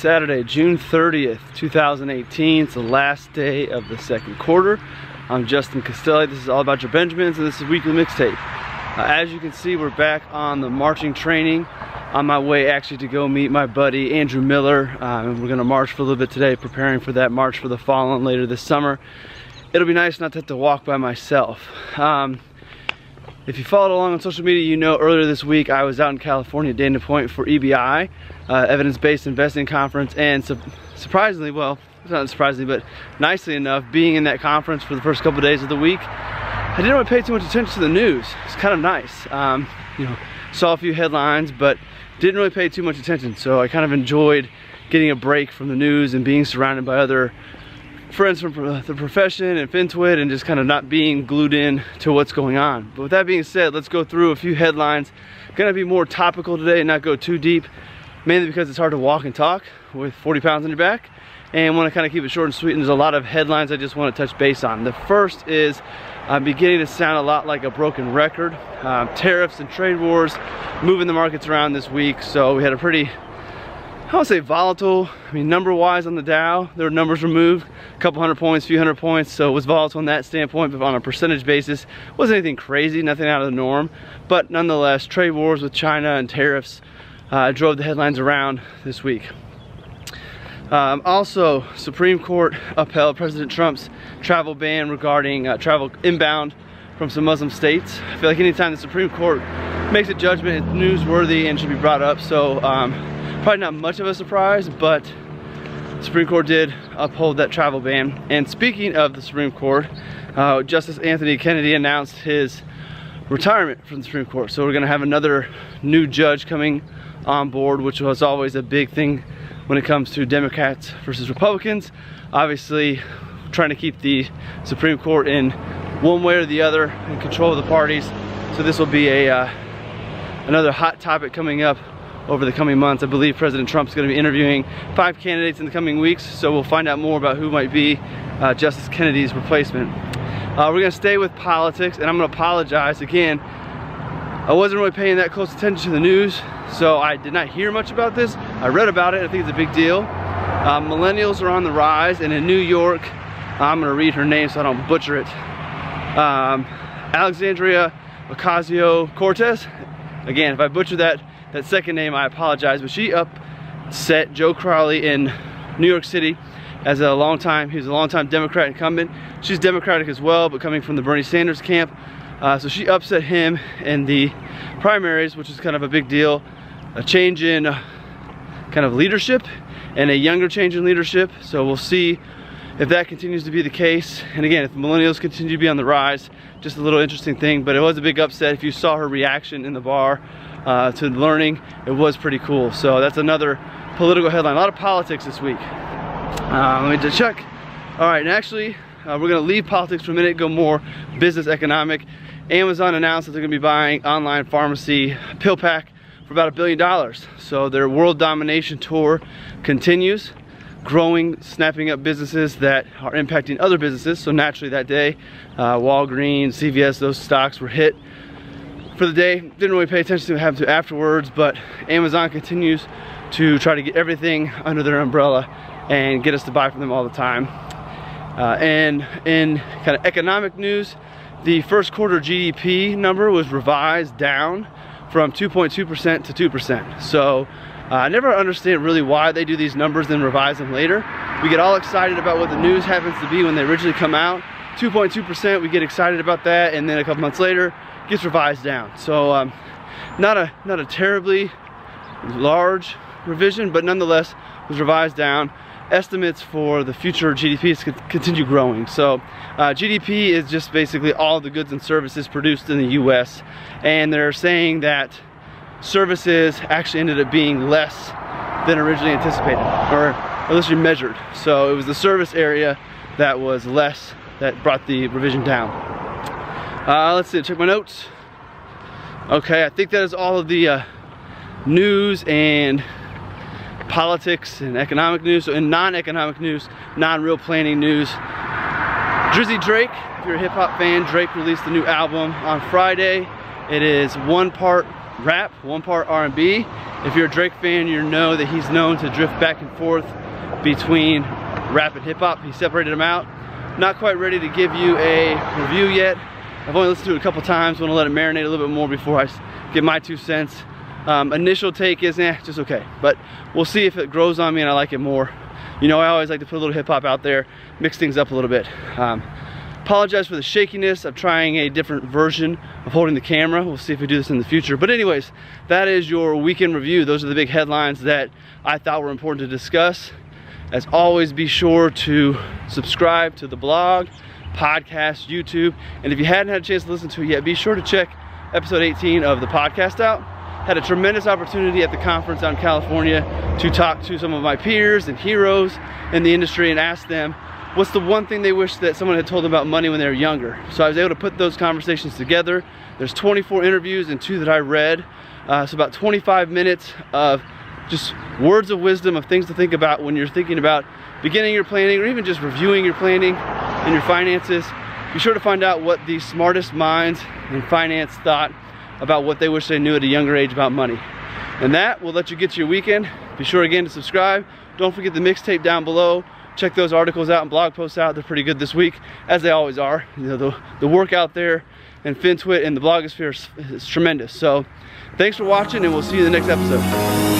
Saturday, June 30th, 2018. It's the last day of the second quarter. I'm Justin Castelli. This is All About Your Benjamins, and this is Weekly Mixtape. As you can see, we're back on the marching training. On my way actually to go meet my buddy Andrew Miller. And we're gonna march for a little bit today, preparing for that march for the Fallen later this summer. It'll be nice not to have to walk by myself. If you followed along on social media, you know earlier this week I was out in California, Dana Point, for EBI, Evidence-Based Investing Conference, and surprisingly, well, it's not surprisingly, but nicely enough, being in that conference for the first couple of days of the week, I didn't really pay too much attention to the news. It's kind of nice. You know, saw a few headlines, but didn't really pay too much attention. So I kind of enjoyed getting a break from the news and being surrounded by other friends from the profession and FinTwit, and just kind of not being glued in to what's going on. But with that being said, let's go through a few headlines. Gonna be more topical today and not go too deep, mainly because it's hard to walk and talk with 40 pounds on your back, and want to kind of keep it short and sweet, and there's a lot of headlines I just want to touch base on. The first is beginning to sound a lot like a broken record. Tariffs and trade wars moving the markets around this week. So we had a pretty, I won't say volatile, I mean number wise on the Dow, there were numbers removed, a couple hundred points, few hundred points, so it was volatile on that standpoint, but on a percentage basis, wasn't anything crazy, nothing out of the norm. But nonetheless, trade wars with China and tariffs drove the headlines around this week. Also, Supreme Court upheld President Trump's travel ban regarding travel inbound from some Muslim states. I feel like anytime the Supreme Court makes a judgment, it's newsworthy and should be brought up. So probably not much of a surprise, but the Supreme Court did uphold that travel ban. And speaking of the Supreme Court, Justice Anthony Kennedy announced his retirement from the Supreme Court. So we're gonna have another new judge coming on board, which was always a big thing when it comes to Democrats versus Republicans. Obviously, trying to keep the Supreme Court in one way or the other, in control of the parties. So this will be another hot topic coming up over the coming months. I believe President Trump's going to be interviewing 5 candidates in the coming weeks, so we'll find out more about who might be Justice Kennedy's replacement. We're going to stay with politics, and I'm going to apologize again. I wasn't really paying that close attention to the news, so I did not hear much about this. I read about it. I think it's a big deal. Millennials are on the rise, and in New York, I'm going to read her name so I don't butcher it. Alexandria Ocasio-Cortez. Again, if I butcher that second name, I apologize, but she upset Joe Crowley in New York City as a he's a longtime Democrat incumbent. She's Democratic as well, but coming from the Bernie Sanders camp. So she upset him in the primaries, which is kind of a big deal. A change in kind of leadership, and a younger change in leadership. So we'll see if that continues to be the case. And again, if millennials continue to be on the rise, just a little interesting thing. But it was a big upset. If you saw her reaction in the bar to learning, it was pretty cool. So that's another political headline. A lot of politics this week. Let me just check. All right, and actually, we're gonna leave politics for a minute, go more business economic. Amazon announced that they're gonna be buying online pharmacy PillPack for about $1 billion. So their world domination tour continues, growing, snapping up businesses that are impacting other businesses. So naturally that day, Walgreens, CVS, those stocks were hit for the day. Didn't really pay attention to what happened Afterwards, but Amazon continues to try to get everything under their umbrella and get us to buy from them all the time. And in kind of economic news, the first quarter GDP number was revised down from 2.2% to 2%. So I never understand really why they do these numbers and revise them later. We get all excited about what the news happens to be when they originally come out. 2.2%, we get excited about that, and then a couple months later, it gets revised down. So not a terribly large revision, but nonetheless was revised down. Estimates for the future GDP to continue growing. So GDP is just basically all the goods and services produced in the US, and they're saying that services actually ended up being less than originally anticipated, or at least measured. So it was the service area that was less that brought the revision down. Let's see, check my notes. Okay, I think that is all of the news and politics and economic news. So in non-economic news, non-real planning news, Drizzy Drake, if you're a hip-hop fan, Drake released the new album on Friday. It is one part rap, one part R&B. If you're a Drake fan, you know that he's known to drift back and forth between rap and hip hop. He separated them out. Not quite ready to give you a review yet. I've only listened to it a couple times. Want to let it marinate a little bit more before I give my 2 cents. Initial take is, just okay. But we'll see if it grows on me and I like it more. You know, I always like to put a little hip hop out there, mix things up a little bit. Apologize for the shakiness. I'm trying a different version of holding the camera. We'll see if we do this in the future. But anyways, that is your weekend review. Those are the big headlines that I thought were important to discuss. As always, be sure to subscribe to the blog, podcast, YouTube. And if you hadn't had a chance to listen to it yet, be sure to check episode 18 of the podcast out. Had a tremendous opportunity at the conference out in California to talk to some of my peers and heroes in the industry and ask them what's the one thing they wish that someone had told them about money when they were younger. So I was able to put those conversations together. There's 24 interviews and 2 that I read. So about 25 minutes of just words of wisdom, of things to think about when you're thinking about beginning your planning or even just reviewing your planning and your finances. Be sure to find out what the smartest minds in finance thought about what they wish they knew at a younger age about money. And that will let you get to your weekend. Be sure again to subscribe. Don't forget the mixtape down below. Check those articles out and blog posts out. They're pretty good this week, as they always are. You know, the work out there and FinTwit and the blogosphere is tremendous. So thanks for watching, and we'll see you in the next episode.